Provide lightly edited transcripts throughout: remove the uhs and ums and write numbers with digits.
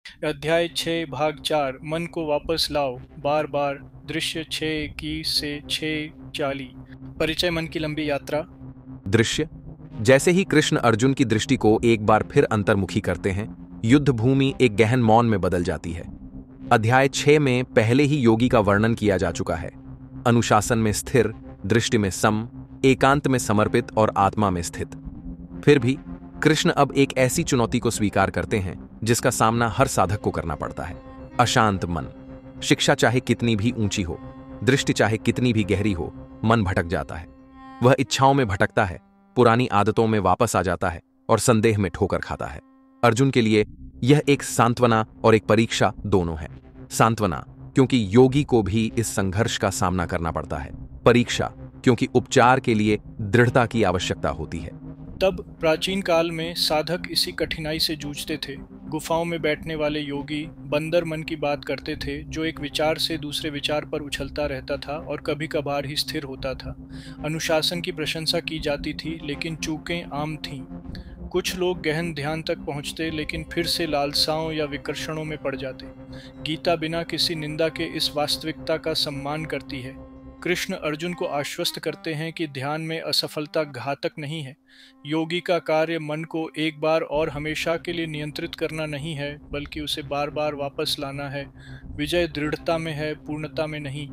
अध्याय 6 भाग 4 मन को वापस लाओ बार बार। दृश्य 6 21 से 6 40। परिचय मन की लंबी यात्रा। दृश्य जैसे ही कृष्ण अर्जुन की दृष्टि को एक बार फिर अंतर्मुखी करते हैं, युद्ध भूमि एक गहन मौन में बदल जाती है। अध्याय 6 में पहले ही योगी का वर्णन किया जा चुका है। अनुशासन में स्थिर, दृष्टि में सम, एकांत में समर्पित और आत्मा में स्थित। फिर भी कृष्ण अब एक ऐसी चुनौती को स्वीकार करते हैं जिसका सामना हर साधक को करना पड़ता है। अशांत मन। शिक्षा चाहे कितनी भी ऊंची हो, दृष्टि चाहे कितनी भी गहरी हो, मन भटक जाता है। वह इच्छाओं में भटकता है, पुरानी आदतों में वापस आ जाता है और संदेह में ठोकर खाता है। अर्जुन के लिए यह एक सांत्वना और एक परीक्षा दोनों है। सांत्वना क्योंकि योगी को भी इस संघर्ष का सामना करना पड़ता है। परीक्षा क्योंकि उपचार के लिए दृढ़ता की आवश्यकता होती है। तब प्राचीन काल में साधक इसी कठिनाई से जूझते थे। गुफाओं में बैठने वाले योगी बंदर मन की बात करते थे, जो एक विचार से दूसरे विचार पर उछलता रहता था और कभी कभार ही स्थिर होता था। अनुशासन की प्रशंसा की जाती थी, लेकिन चूकें आम थीं। कुछ लोग गहन ध्यान तक पहुंचते, लेकिन फिर से लालसाओं या विकर्षणों में पड़ जाते। गीता बिना किसी निंदा के इस वास्तविकता का सम्मान करती है। कृष्ण अर्जुन को आश्वस्त करते हैं कि ध्यान में असफलता घातक नहीं है। योगी का कार्य मन को एक बार और हमेशा के लिए नियंत्रित करना नहीं है, बल्कि उसे बार बार वापस लाना है। विजय दृढ़ता में है, पूर्णता में नहीं।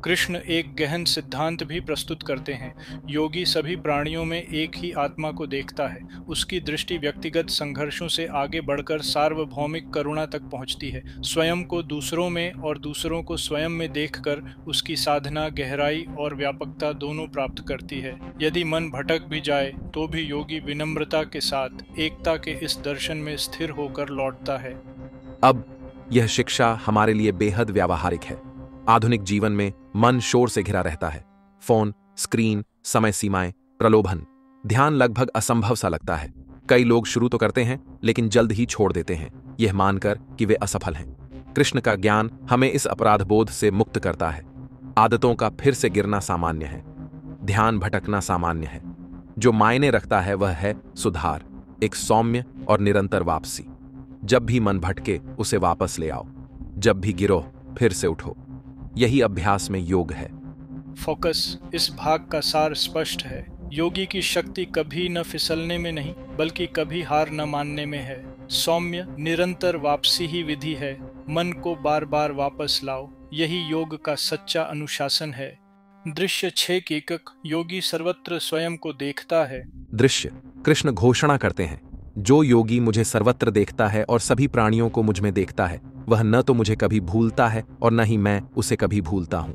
कृष्ण एक गहन सिद्धांत भी प्रस्तुत करते हैं। योगी सभी प्राणियों में एक ही आत्मा को देखता है। उसकी दृष्टि व्यक्तिगत संघर्षों से आगे बढ़कर सार्वभौमिक करुणा तक पहुंचती है। स्वयं को दूसरों में और दूसरों को स्वयं में देखकर उसकी साधना गहराई और व्यापकता दोनों प्राप्त करती है। यदि मन भटक भी जाए तो भी योगी विनम्रता के साथ एकता के इस दर्शन में स्थिर होकर लौटता है। अब यह शिक्षा हमारे लिए बेहद व्यावहारिक है। आधुनिक जीवन में मन शोर से घिरा रहता है। फोन, स्क्रीन, समय सीमाएं, प्रलोभन। ध्यान लगभग असंभव सा लगता है। कई लोग शुरू तो करते हैं, लेकिन जल्द ही छोड़ देते हैं, यह मानकर कि वे असफल हैं। कृष्ण का ज्ञान हमें इस अपराध बोध से मुक्त करता है। आदतों का फिर से गिरना सामान्य है, ध्यान भटकना सामान्य है। जो मायने रखता है वह है सुधार, एक सौम्य और निरंतर वापसी। जब भी मन भटके उसे वापस ले आओ, जब भी गिरो फिर से उठो। यही अभ्यास में योग है। फोकस। इस भाग का सार स्पष्ट है। योगी की शक्ति कभी न फिसलने में नहीं, बल्कि कभी हार न मानने में है। सौम्य निरंतर वापसी ही विधि है। मन को बार बार वापस लाओ, यही योग का सच्चा अनुशासन है। दृश्य 6 की एकक। योगी सर्वत्र स्वयं को देखता है। दृश्य कृष्ण घोषणा करते हैं, जो योगी मुझे सर्वत्र देखता है और सभी प्राणियों को मुझ में देखता है, वह न तो मुझे कभी भूलता है और न ही मैं उसे कभी भूलता हूं।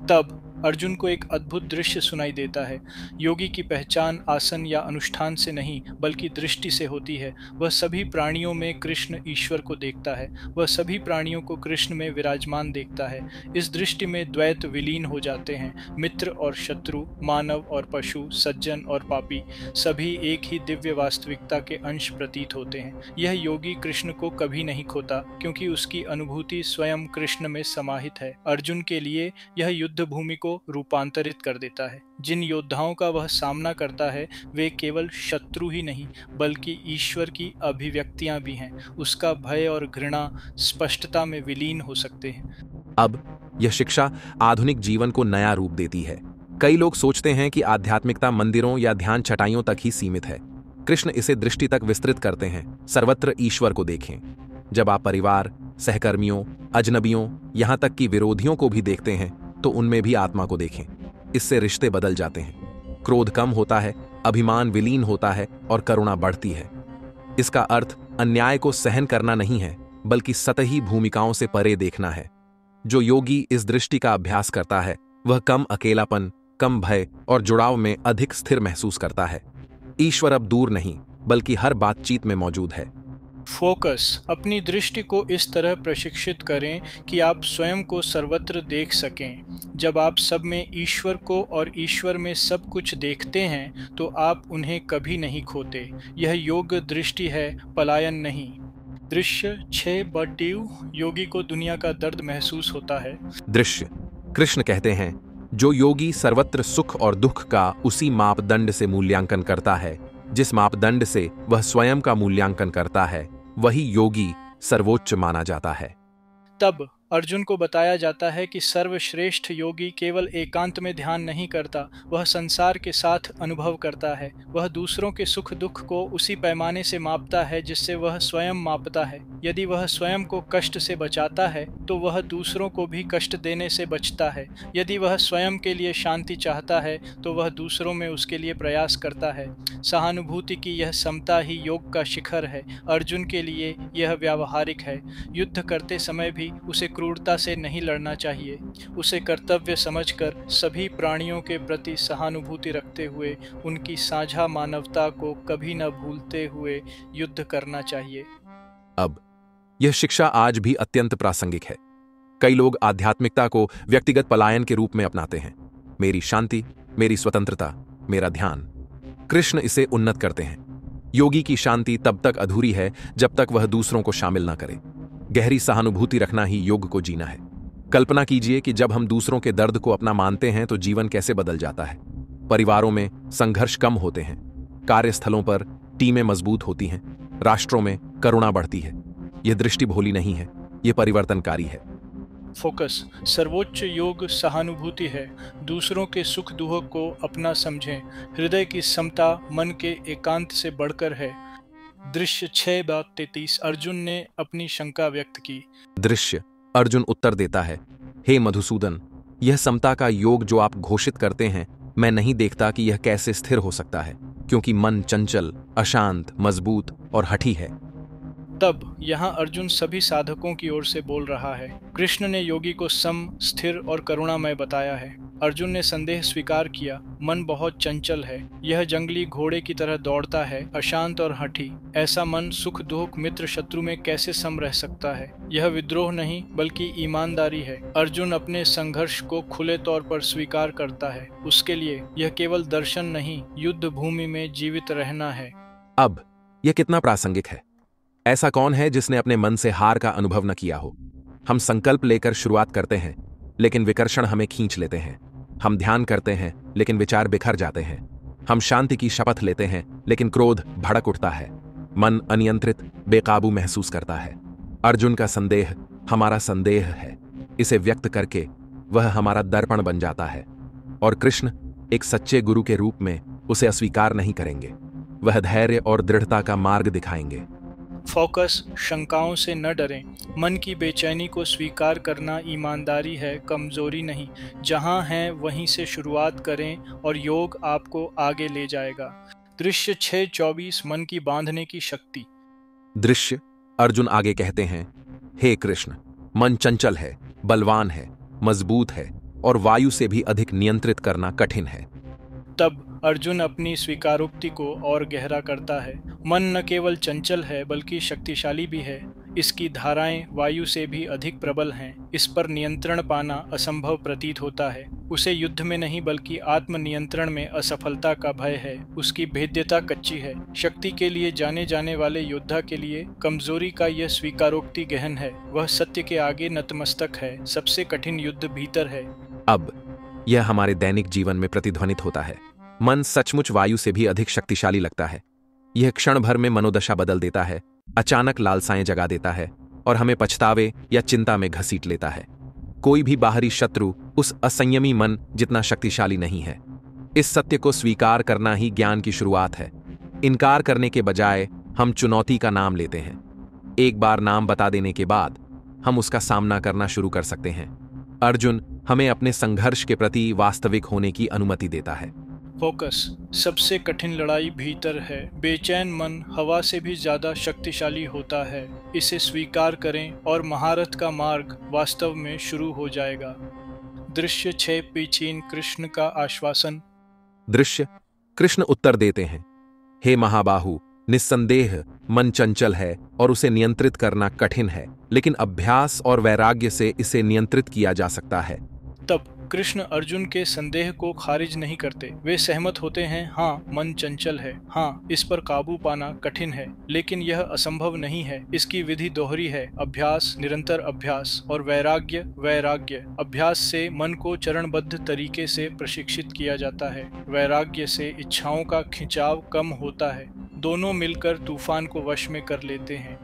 तब अर्जुन को एक अद्भुत दृश्य सुनाई देता है। योगी की पहचान आसन या अनुष्ठान से नहीं, बल्कि दृष्टि से होती है। वह सभी प्राणियों में कृष्ण ईश्वर को देखता है। वह सभी प्राणियों को कृष्ण में विराजमान देखता है। इस दृष्टि में द्वैत विलीन हो जाते हैं। मित्र और शत्रु, मानव और पशु, सज्जन और पापी, सभी एक ही दिव्य वास्तविकता के अंश प्रतीत होते हैं। यह योगी कृष्ण को कभी नहीं खोता, क्योंकि उसकी अनुभूति स्वयं कृष्ण में समाहित है। अर्जुन के लिए यह युद्ध भूमि को रूपांतरित कर देता है। जिन योद्धाओं का वह सामना करता है, वे केवल शत्रु ही नहीं, बल्कि ईश्वर की अभिव्यक्तियां भी हैं। उसका भय और घृणा स्पष्टता में विलीन हो सकते हैं। अब यह शिक्षा आधुनिक जीवन को नया रूप देती है। कई लोग सोचते हैं कि आध्यात्मिकता मंदिरों या ध्यान चटाइयों तक ही सीमित है। कृष्ण इसे दृष्टि तक विस्तृत करते हैं। सर्वत्र ईश्वर को देखें। जब आप परिवार, सहकर्मियों, अजनबियों, यहां तक कि विरोधियों को भी देखते हैं, तो उनमें भी आत्मा को देखें। इससे रिश्ते बदल जाते हैं। क्रोध कम होता है, अभिमान विलीन होता है और करुणा बढ़ती है। इसका अर्थ अन्याय को सहन करना नहीं है, बल्कि सतही भूमिकाओं से परे देखना है। जो योगी इस दृष्टि का अभ्यास करता है, वह कम अकेलापन, कम भय और जुड़ाव में अधिक स्थिर महसूस करता है। ईश्वर अब दूर नहीं, बल्कि हर बातचीत में मौजूद है। फोकस। अपनी दृष्टि को इस तरह प्रशिक्षित करें कि आप स्वयं को सर्वत्र देख सकें। जब आप सब में ईश्वर को और ईश्वर में सब कुछ देखते हैं, तो आप उन्हें कभी नहीं खोते। यह योग दृष्टि है, पलायन नहीं। दृश्य 6 योगी को दुनिया का दर्द महसूस होता है। दृश्य कृष्ण कहते हैं, जो योगी सर्वत्र सुख और दुख का उसी मापदंड से मूल्यांकन करता है जिस मापदंड से वह स्वयं का मूल्यांकन करता है, वही योगी सर्वोच्च माना जाता है। तब अर्जुन को बताया जाता है कि सर्वश्रेष्ठ योगी केवल एकांत में ध्यान नहीं करता, वह संसार के साथ अनुभव करता है। वह दूसरों के सुख दुख को उसी पैमाने से मापता है जिससे वह स्वयं मापता है। यदि वह स्वयं को कष्ट से बचाता है तो वह दूसरों को भी कष्ट देने से बचता है। यदि वह स्वयं के लिए शांति चाहता है तो वह दूसरों में उसके लिए प्रयास करता है। सहानुभूति की यह समता ही योग का शिखर है। अर्जुन के लिए यह व्यावहारिक है। युद्ध करते समय भी उसे क्रूरता से नहीं लड़ना चाहिए। उसे कर्तव्य समझकर सभी प्राणियों के प्रति सहानुभूति रखते हुए उनकी साझा मानवता को कभी न भूलते हुए युद्ध करना चाहिए। अब यह शिक्षा आज भी अत्यंत प्रासंगिक है। कई लोग आध्यात्मिकता को व्यक्तिगत पलायन के रूप में अपनाते हैं। मेरी शांति, मेरी स्वतंत्रता, मेरा ध्यान। कृष्ण इसे उन्नत करते हैं। योगी की शांति तब तक अधूरी है जब तक वह दूसरों को शामिल न करे। गहरी सहानुभूति रखना ही योग को जीना है। कल्पना कीजिए कि जब हम दूसरों के दर्द को अपना मानते हैं तो जीवन कैसे बदल जाता है। परिवारों में संघर्ष कम होते हैं, कार्यस्थलों पर टीमें मजबूत होती हैं, राष्ट्रों में करुणा बढ़ती है। यह दृष्टि भोली नहीं है, यह परिवर्तनकारी है। फोकस। सर्वोच्च योग सहानुभूति है। दूसरों के सुख दुख को अपना समझें। हृदय की समता मन के एकांत से बढ़कर है। दृश्य 6:33। अर्जुन ने अपनी शंका व्यक्त की। दृश्य। अर्जुन उत्तर देता है, हे मधुसूदन, यह समता का योग जो आप घोषित करते हैं, मैं नहीं देखता कि यह कैसे स्थिर हो सकता है, क्योंकि मन चंचल, अशांत, मजबूत और हठी है। तब यहाँ अर्जुन सभी साधकों की ओर से बोल रहा है। कृष्ण ने योगी को सम, स्थिर और करुणामय बताया है। अर्जुन ने संदेह स्वीकार किया। मन बहुत चंचल है, यह जंगली घोड़े की तरह दौड़ता है, अशांत और हठी। ऐसा मन सुख दुख मित्र शत्रु में कैसे सम रह सकता है? यह विद्रोह नहीं बल्कि ईमानदारी है। अर्जुन अपने संघर्ष को खुले तौर पर स्वीकार करता है। उसके लिए यह केवल दर्शन नहीं, युद्ध भूमि में जीवित रहना है। अब यह कितना प्रासंगिक है। ऐसा कौन है जिसने अपने मन से हार का अनुभव न किया हो? हम संकल्प लेकर शुरुआत करते हैं, लेकिन विकर्षण हमें खींच लेते हैं। हम ध्यान करते हैं, लेकिन विचार बिखर जाते हैं। हम शांति की शपथ लेते हैं, लेकिन क्रोध भड़क उठता है। मन अनियंत्रित, बेकाबू महसूस करता है। अर्जुन का संदेह हमारा संदेह है। इसे व्यक्त करके वह हमारा दर्पण बन जाता है, और कृष्ण एक सच्चे गुरु के रूप में उसे अस्वीकार नहीं करेंगे। वह धैर्य और दृढ़ता का मार्ग दिखाएंगे। फोकस। शंकाओं से न डरें। मन की बेचैनी को स्वीकार करना ईमानदारी है, कमजोरी नहीं। जहां हैं वहीं से शुरुआत करें और योग आपको आगे ले जाएगा। दृश्य 6:24। मन की बांधने की शक्ति। दृश्य। अर्जुन आगे कहते हैं, हे कृष्ण, मन चंचल है, बलवान है, मजबूत है और वायु से भी अधिक नियंत्रित करना कठिन है। तब अर्जुन अपनी स्वीकारोक्ति को और गहरा करता है। मन न केवल चंचल है बल्कि शक्तिशाली भी है। इसकी धाराएं वायु से भी अधिक प्रबल हैं। इस पर नियंत्रण पाना असंभव प्रतीत होता है। उसे युद्ध में नहीं बल्कि आत्मनियंत्रण में असफलता का भय है। उसकी भेद्यता कच्ची है। शक्ति के लिए जाने जाने वाले योद्धा के लिए कमजोरी का यह स्वीकारोक्ति गहन है। वह सत्य के आगे नतमस्तक है। सबसे कठिन युद्ध भीतर है। अब यह हमारे दैनिक जीवन में प्रतिध्वनित होता है। मन सचमुच वायु से भी अधिक शक्तिशाली लगता है। यह क्षण भर में मनोदशा बदल देता है, अचानक लालसाएं जगा देता है और हमें पछतावे या चिंता में घसीट लेता है। कोई भी बाहरी शत्रु उस असंयमी मन जितना शक्तिशाली नहीं है। इस सत्य को स्वीकार करना ही ज्ञान की शुरुआत है। इनकार करने के बजाय हम चुनौती का नाम लेते हैं। एक बार नाम बता देने के बाद हम उसका सामना करना शुरू कर सकते हैं। अर्जुन हमें अपने संघर्ष के प्रति वास्तविक होने की अनुमति देता है। फोकस। सबसे कठिन लड़ाई भीतर है। बेचैन मन हवा से भी ज्यादा शक्तिशाली होता है। इसे स्वीकार करें और महारथ का मार्ग वास्तव में शुरू हो जाएगा। दृश्य 6:25। कृष्ण का आश्वासन। दृश्य। कृष्ण उत्तर देते हैं, हे महाबाहु, निस्संदेह मन चंचल है और उसे नियंत्रित करना कठिन है, लेकिन अभ्यास और वैराग्य से इसे नियंत्रित किया जा सकता है। तब कृष्ण अर्जुन के संदेह को खारिज नहीं करते। वे सहमत होते हैं, हाँ मन चंचल है, हाँ इस पर काबू पाना कठिन है, लेकिन यह असंभव नहीं है। इसकी विधि दोहरी है, अभ्यास, निरंतर अभ्यास और वैराग्य। वैराग्य अभ्यास से मन को चरणबद्ध तरीके से प्रशिक्षित किया जाता है। वैराग्य से इच्छाओं का खिंचाव कम होता है। दोनों मिलकर तूफान को वश में कर लेते हैं।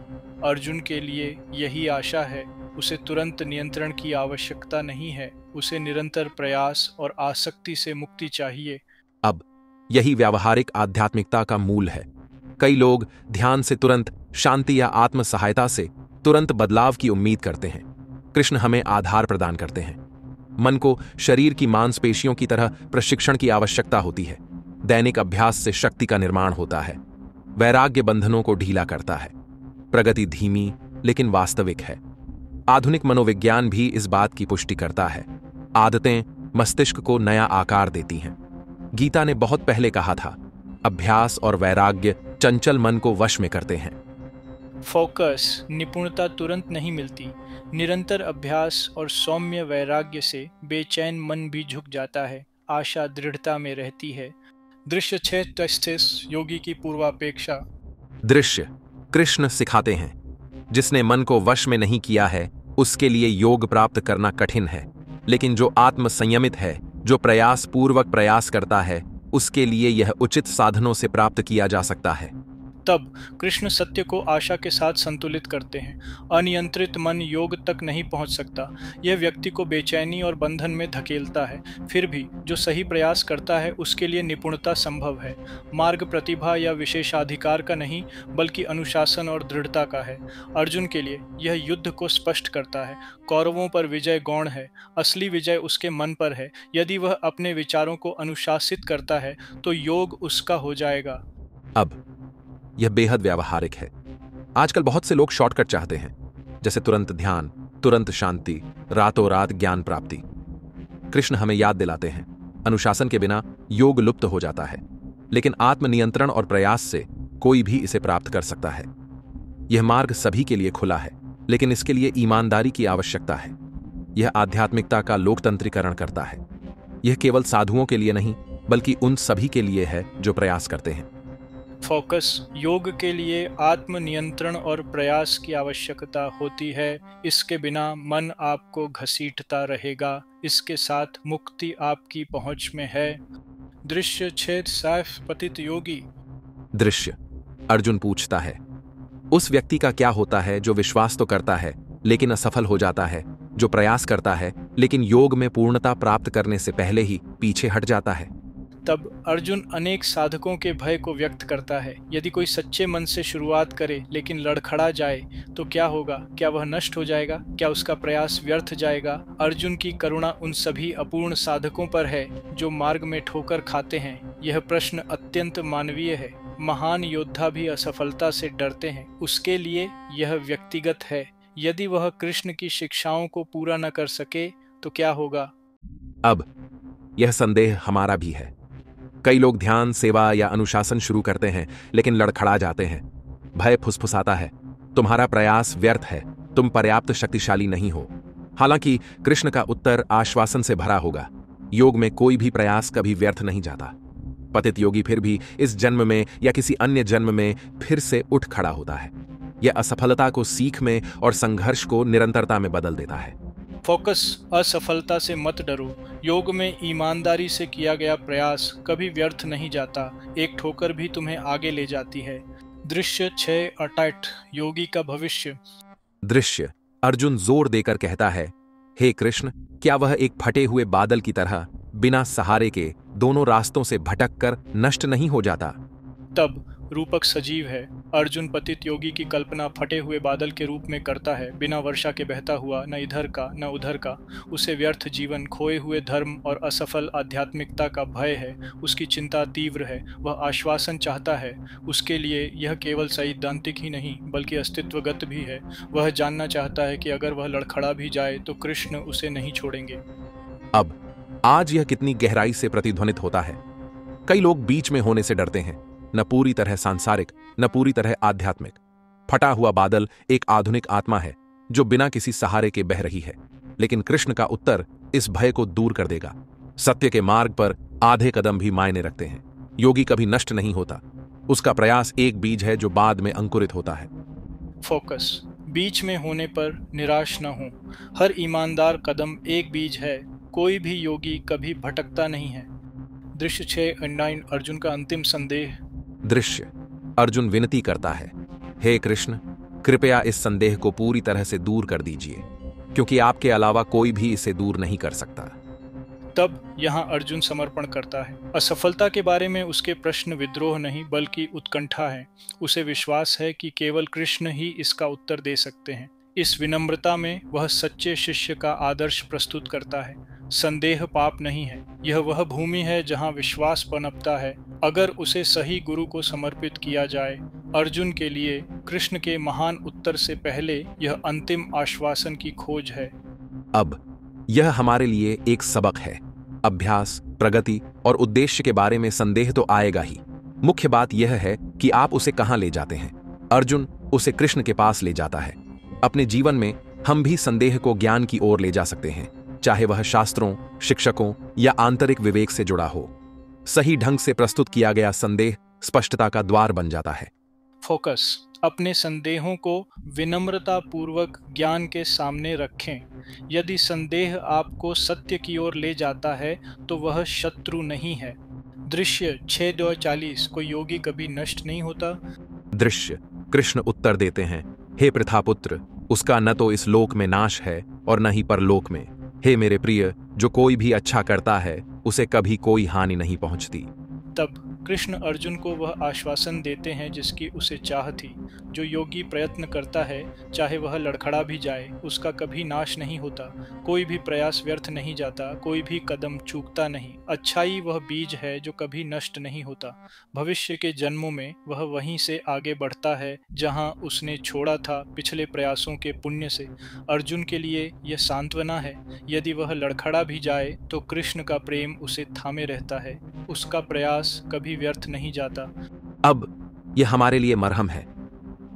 अर्जुन के लिए यही आशा है। उसे तुरंत नियंत्रण की आवश्यकता नहीं है, उसे निरंतर प्रयास और आसक्ति से मुक्ति चाहिए। अब यही व्यावहारिक आध्यात्मिकता का मूल है। कई लोग ध्यान से तुरंत शांति या आत्म सहायता से तुरंत बदलाव की उम्मीद करते हैं। कृष्ण हमें आधार प्रदान करते हैं। मन को शरीर की मांसपेशियों की तरह प्रशिक्षण की आवश्यकता होती है। दैनिक अभ्यास से शक्ति का निर्माण होता है। वैराग्य बंधनों को ढीला करता है। प्रगति धीमी लेकिन वास्तविक है। आधुनिक मनोविज्ञान भी इस बात की पुष्टि करता है। आदतें मस्तिष्क को नया आकार देती हैं। गीता ने बहुत पहले कहा था, अभ्यास और वैराग्य चंचल मन को वश में करते हैं। फोकस, निपुणता तुरंत नहीं मिलती। निरंतर अभ्यास और सौम्य वैराग्य से बेचैन मन भी झुक जाता है, आशा दृढ़ता में रहती है। दृश्य 6:33 योगी की पूर्वापेक्षा। दृश्य कृष्ण सिखाते हैं, जिसने मन को वश में नहीं किया है उसके लिए योग प्राप्त करना कठिन है, लेकिन जो आत्म संयमित है, जो प्रयास पूर्वक प्रयास करता है, उसके लिए यह उचित साधनों से प्राप्त किया जा सकता है। तब कृष्ण सत्य को आशा के साथ संतुलित करते हैं। अनियंत्रित मन योग तक नहीं पहुंच सकता। यह व्यक्ति को बेचैनी और बंधन में धकेलता है। फिर भी जो सही प्रयास करता है उसके लिए निपुणता संभव है। मार्ग प्रतिभा या विशेषाधिकार का नहीं, बल्कि अनुशासन और दृढ़ता का है। अर्जुन के लिए यह युद्ध को स्पष्ट करता है। कौरवों पर विजय गौण है, असली विजय उसके मन पर है। यदि वह अपने विचारों को अनुशासित करता है तो योग उसका हो जाएगा। अब यह बेहद व्यावहारिक है। आजकल बहुत से लोग शॉर्टकट चाहते हैं, जैसे तुरंत ध्यान, तुरंत शांति, रातों रात ज्ञान प्राप्ति। कृष्ण हमें याद दिलाते हैं, अनुशासन के बिना योग लुप्त हो जाता है, लेकिन आत्मनियंत्रण और प्रयास से कोई भी इसे प्राप्त कर सकता है। यह मार्ग सभी के लिए खुला है, लेकिन इसके लिए ईमानदारी की आवश्यकता है। यह आध्यात्मिकता का लोकतंत्रीकरण करता है। यह केवल साधुओं के लिए नहीं, बल्कि उन सभी के लिए है जो प्रयास करते हैं। फोकस, योग के लिए आत्मनियंत्रण और प्रयास की आवश्यकता होती है। इसके बिना मन आपको घसीटता रहेगा। इसके साथ मुक्ति आपकी पहुंच में है। दृश्य 6 पतित योगी। दृश्य अर्जुन पूछता है, उस व्यक्ति का क्या होता है जो विश्वास तो करता है लेकिन असफल हो जाता है, जो प्रयास करता है लेकिन योग में पूर्णता प्राप्त करने से पहले ही पीछे हट जाता है। तब अर्जुन अनेक साधकों के भय को व्यक्त करता है। यदि कोई सच्चे मन से शुरुआत करे लेकिन लड़खड़ा जाए तो क्या होगा? क्या वह नष्ट हो जाएगा? क्या उसका प्रयास व्यर्थ जाएगा? अर्जुन की करुणा उन सभी अपूर्ण साधकों पर है जो मार्ग में ठोकर खाते हैं। यह प्रश्न अत्यंत मानवीय है। महान योद्धा भी असफलता से डरते हैं। उसके लिए यह व्यक्तिगत है। यदि वह कृष्ण की शिक्षाओं को पूरा न कर सके तो क्या होगा? अब यह संदेह हमारा भी है। कई लोग ध्यान, सेवा या अनुशासन शुरू करते हैं लेकिन लड़खड़ा जाते हैं। भय फुसफुसाता है, तुम्हारा प्रयास व्यर्थ है, तुम पर्याप्त शक्तिशाली नहीं हो। हालांकि कृष्ण का उत्तर आश्वासन से भरा होगा। योग में कोई भी प्रयास कभी व्यर्थ नहीं जाता। पतित योगी फिर भी इस जन्म में या किसी अन्य जन्म में फिर से उठ खड़ा होता है। यह असफलता को सीख में और संघर्ष को निरंतरता में बदल देता है। फोकस, असफलता से मत डरो। योग में ईमानदारी से किया गया प्रयास कभी व्यर्थ नहीं जाता। एक ठोकर भी तुम्हें आगे ले जाती है। दृश्य 6:68 योगी का भविष्य। दृश्य अर्जुन जोर देकर कहता है, हे कृष्ण, क्या वह एक फटे हुए बादल की तरह बिना सहारे के दोनों रास्तों से भटक कर नष्ट नहीं हो जाता? तब रूपक सजीव है। अर्जुन पतित योगी की कल्पना फटे हुए बादल के रूप में करता है। बिना वर्षा के बहता हुआ, न इधर का न उधर का। उसे व्यर्थ जीवन, खोए हुए धर्म और असफल आध्यात्मिकता का भय है। उसकी चिंता तीव्र है। वह आश्वासन चाहता है। उसके लिए यह केवल सैद्धांतिक ही नहीं बल्कि अस्तित्वगत भी है। वह जानना चाहता है कि अगर वह लड़खड़ा भी जाए तो कृष्ण उसे नहीं छोड़ेंगे। अब आज यह कितनी गहराई से प्रतिध्वनित होता है। कई लोग बीच में होने से डरते हैं, न पूरी तरह सांसारिक न पूरी तरह आध्यात्मिक। फटा हुआ बादल एक आधुनिक आत्मा है जो बिना किसी सहारे के बह रही है, लेकिन कृष्ण का उत्तर इस भय को दूर कर देगा। सत्य के मार्ग पर आधे कदम भी मायने रखते हैं। योगी कभी नष्ट नहीं होता। उसका प्रयास एक बीज है जो बाद में अंकुरित होता है। फोकस, बीच में होने पर निराश न हो। हर ईमानदार कदम एक बीज है। कोई भी योगी कभी भटकता नहीं है। दृश्य 6:9 अर्जुन का अंतिम संदेह। दृश्य अर्जुन विनती करता है, हे कृष्ण, कृपया इस संदेह को पूरी तरह से दूर कर दीजिए, क्योंकि आपके अलावा कोई भी इसे दूर नहीं कर सकता। तब यहाँ अर्जुन समर्पण करता है। असफलता के बारे में उसके प्रश्न विद्रोह नहीं बल्कि उत्कंठा है। उसे विश्वास है कि केवल कृष्ण ही इसका उत्तर दे सकते हैं। इस विनम्रता में वह सच्चे शिष्य का आदर्श प्रस्तुत करता है। संदेह पाप नहीं है, यह वह भूमि है जहाँ विश्वास पनपता है अगर उसे सही गुरु को समर्पित किया जाए। अर्जुन के लिए कृष्ण के महान उत्तर से पहले यह अंतिम आश्वासन की खोज है। अब यह हमारे लिए एक सबक है। अभ्यास, प्रगति और उद्देश्य के बारे में संदेह तो आएगा ही। मुख्य बात यह है कि आप उसे कहां ले जाते हैं। अर्जुन उसे कृष्ण के पास ले जाता है। अपने जीवन में हम भी संदेह को ज्ञान की ओर ले जा सकते हैं, चाहे वह शास्त्रों, शिक्षकों या आंतरिक विवेक से जुड़ा हो। सही ढंग से प्रस्तुत किया गया संदेह स्पष्टता का द्वार बन जाता है। फोकस। अपने संदेहों को विनम्रता पूर्वक ज्ञान के सामने रखें। यदि संदेह आपको सत्य की ओर ले जाता है तो वह शत्रु नहीं है। दृश्य 6:40। कोई योगी कभी नष्ट नहीं होता। दृश्य। कृष्ण उत्तर देते हैं, हे पृथापुत्र, उसका न तो इस लोक में नाश है और न ही परलोक में। हे मेरे प्रिय, जो कोई भी अच्छा करता है उसे कभी कोई हानि नहीं पहुंचती। तब कृष्ण अर्जुन को वह आश्वासन देते हैं जिसकी उसे चाह थी। जो योगी प्रयत्न करता है, चाहे वह लड़खड़ा भी जाए, उसका कभी नाश नहीं होता। कोई भी प्रयास व्यर्थ नहीं जाता, कोई भी कदम चूकता नहीं। अच्छाई वह बीज है जो कभी नष्ट नहीं होता। भविष्य के जन्मों में वह वहीं से आगे बढ़ता है जहां उसने छोड़ा था पिछले प्रयासों के पुण्य से। अर्जुन के लिए यह सांत्वना है। यदि वह लड़खड़ा भी जाए तो कृष्ण का प्रेम उसे थामे रहता है। उसका प्रयास कभी व्यर्थ नहीं जाता। अब यह हमारे लिए मरहम है।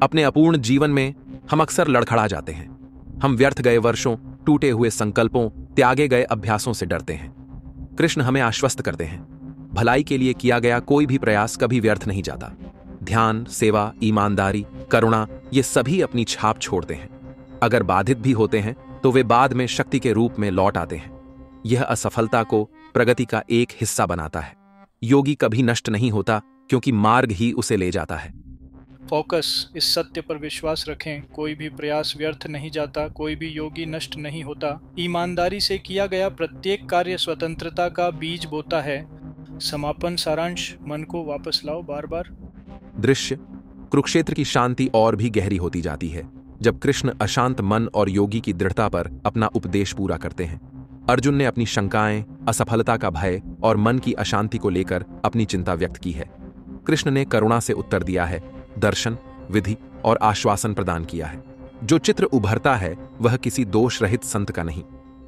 अपने अपूर्ण जीवन में हम अक्सर लड़खड़ा जाते हैं। हम व्यर्थ गए वर्षों, टूटे हुए संकल्पों, त्यागे गए अभ्यासों से डरते हैं। कृष्ण हमें आश्वस्त करते हैं, भलाई के लिए किया गया कोई भी प्रयास कभी व्यर्थ नहीं जाता। ध्यान, सेवा, ईमानदारी, करुणा, ये सभी अपनी छाप छोड़ते हैं। अगर बाधित भी होते हैं तो वे बाद में शक्ति के रूप में लौट आते हैं। यह असफलता को प्रगति का एक हिस्सा बनाता है। योगी कभी नष्ट नहीं होता क्योंकि मार्ग ही उसे ले जाता है। फोकस। इस सत्य पर विश्वास रखें, कोई भी प्रयास व्यर्थ नहीं जाता, कोई भी योगी नष्ट नहीं होता। ईमानदारी से किया गया प्रत्येक कार्य स्वतंत्रता का बीज बोता है। समापन सारांश। मन को वापस लाओ बार बार। दृश्य। कुरुक्षेत्र की शांति और भी गहरी होती जाती है जब कृष्ण अशांत मन और योगी की दृढ़ता पर अपना उपदेश पूरा करते हैं। अर्जुन ने अपनी शंकाएं, असफलता का भय और मन की अशांति को लेकर अपनी चिंता व्यक्त की है। कृष्ण ने करुणा से उत्तर दिया है, दर्शन, विधि और आश्वासन प्रदान किया है। जो चित्र उभरता है वह किसी दोष रहित संत का नहीं,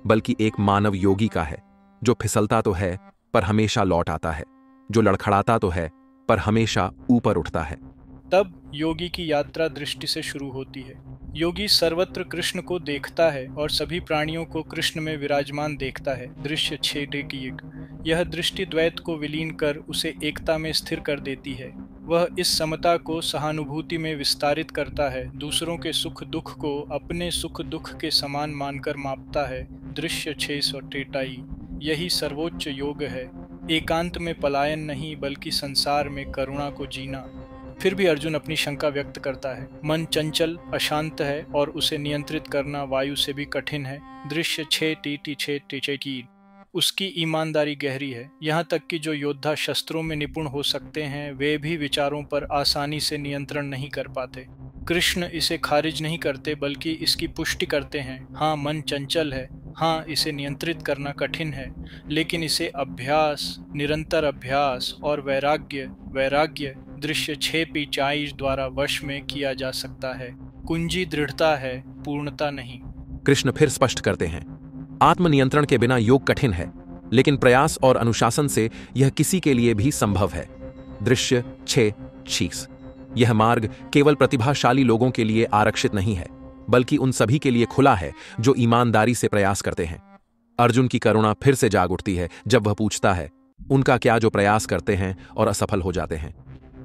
बल्कि एक मानव योगी का है, जो फिसलता तो है पर हमेशा लौट आता है, जो लड़खड़ाता तो है पर हमेशा ऊपर उठता है। तब योगी की यात्रा दृष्टि से शुरू होती है। योगी सर्वत्र कृष्ण को देखता है और सभी प्राणियों को कृष्ण में विराजमान देखता है। दृश्य 6:1। यह दृष्टि द्वैत को विलीन कर उसे एकता में स्थिर कर देती है। वह इस समता को सहानुभूति में विस्तारित करता है। दूसरों के सुख दुख को अपने सुख दुख के समान मानकर मापता है। दृश्य 6:23। यही सर्वोच्च योग है। एकांत में पलायन नहीं बल्कि संसार में करुणा को जीना। फिर भी अर्जुन अपनी शंका व्यक्त करता है। मन चंचल, अशांत है और उसे नियंत्रित करना वायु से भी कठिन है। दृश्य 6:6। उसकी ईमानदारी गहरी है। यहाँ तक कि जो योद्धा शस्त्रों में निपुण हो सकते हैं वे भी विचारों पर आसानी से नियंत्रण नहीं कर पाते। कृष्ण इसे खारिज नहीं करते बल्कि इसकी पुष्टि करते हैं। हाँ, मन चंचल है, हाँ इसे नियंत्रित करना कठिन है, लेकिन इसे अभ्यास, निरंतर अभ्यास और वैराग्य दृश्य 6:40 द्वारा वश में किया जा सकता है। कुंजी दृढ़ता है, पूर्णता नहीं। कृष्ण फिर स्पष्ट करते हैं, आत्मनियंत्रण के बिना योग कठिन है, लेकिन प्रयास और अनुशासन से यह किसी के लिए भी संभव है। दृश्य 6:6। यह मार्ग केवल प्रतिभाशाली लोगों के लिए आरक्षित नहीं है, बल्कि उन सभी के लिए खुला है जो ईमानदारी से प्रयास करते हैं। अर्जुन की करुणा फिर से जाग उठती है जब वह पूछता है, उनका क्या जो प्रयास करते हैं और असफल हो जाते हैं?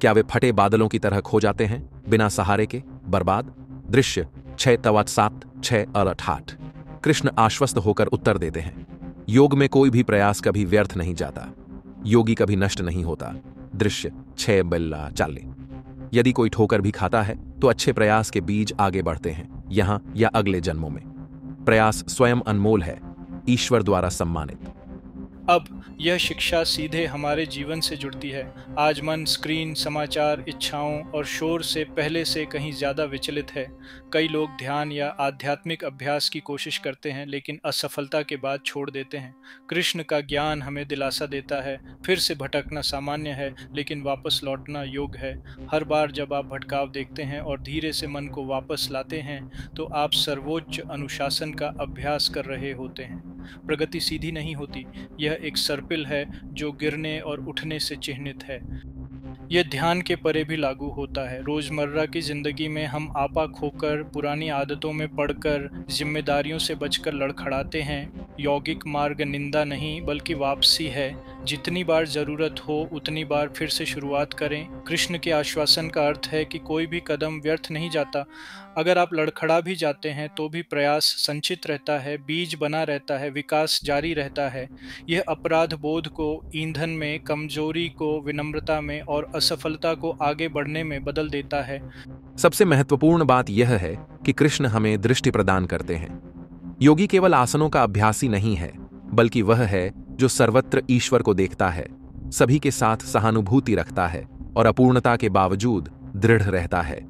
क्या वे फटे बादलों की तरह खो जाते हैं, बिना सहारे के, बर्बाद? दृश्य 6:7-6:8। कृष्ण आश्वस्त होकर उत्तर देते हैं, योग में कोई भी प्रयास कभी व्यर्थ नहीं जाता, योगी कभी नष्ट नहीं होता। दृश्य 6:40। यदि कोई ठोकर भी खाता है तो अच्छे प्रयास के बीज आगे बढ़ते हैं, यहाँ या अगले जन्मों में। प्रयास स्वयं अनमोल है, ईश्वर द्वारा सम्मानित। अब यह शिक्षा सीधे हमारे जीवन से जुड़ती है। आज मन स्क्रीन, समाचार, इच्छाओं और शोर से पहले से कहीं ज़्यादा विचलित है। कई लोग ध्यान या आध्यात्मिक अभ्यास की कोशिश करते हैं लेकिन असफलता के बाद छोड़ देते हैं। कृष्ण का ज्ञान हमें दिलासा देता है, फिर से भटकना सामान्य है लेकिन वापस लौटना योग है। हर बार जब आप भटकाव देखते हैं और धीरे से मन को वापस लाते हैं तो आप सर्वोच्च अनुशासन का अभ्यास कर रहे होते हैं। प्रगति सीधी नहीं होती, यह एक सर्पिल है जो गिरने और उठने से चिह्नित है। यह ध्यान के परे भी लागू होता है। रोजमर्रा की जिंदगी में हम आपा खोकर, पुरानी आदतों में पड़कर, जिम्मेदारियों से बचकर लड़खड़ाते हैं। यौगिक मार्ग निंदा नहीं बल्कि वापसी है। जितनी बार जरूरत हो उतनी बार फिर से शुरुआत करें। कृष्ण के आश्वासन का अर्थ है कि कोई भी कदम व्यर्थ नहीं जाता। अगर आप लड़खड़ा भी जाते हैं तो भी प्रयास संचित रहता है, बीज बना रहता है, विकास जारी रहता है। यह अपराध बोध को ईंधन में, कमजोरी को विनम्रता में और असफलता को आगे बढ़ने में बदल देता है। सबसे महत्वपूर्ण बात यह है कि कृष्ण हमें दृष्टि प्रदान करते हैं। योगी केवल आसनों का अभ्यासी नहीं है, बल्कि वह है जो सर्वत्र ईश्वर को देखता है, सभी के साथ सहानुभूति रखता है और अपूर्णता के बावजूद दृढ़ रहता है।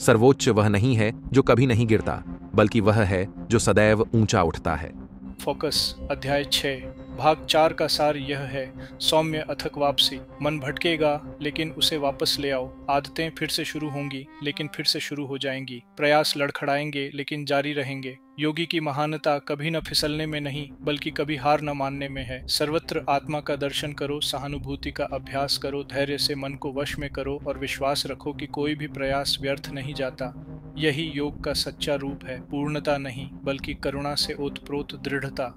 सर्वोच्च वह नहीं है जो कभी नहीं गिरता, बल्कि वह है जो सदैव ऊंचा उठता है। फोकस अध्याय 6 भाग 4 का सार यह है, सौम्य अथक वापसी। मन भटकेगा लेकिन उसे वापस ले आओ। आदतें फिर से शुरू होंगी लेकिन फिर से शुरू हो जाएंगी। प्रयास लड़खड़ाएंगे लेकिन जारी रहेंगे। योगी की महानता कभी न फिसलने में नहीं बल्कि कभी हार न मानने में है। सर्वत्र आत्मा का दर्शन करो, सहानुभूति का अभ्यास करो, धैर्य से मन को वश में करो और विश्वास रखो कि कोई भी प्रयास व्यर्थ नहीं जाता। यही योग का सच्चा रूप है, पूर्णता नहीं बल्कि करुणा से ओतप्रोत दृढ़ता।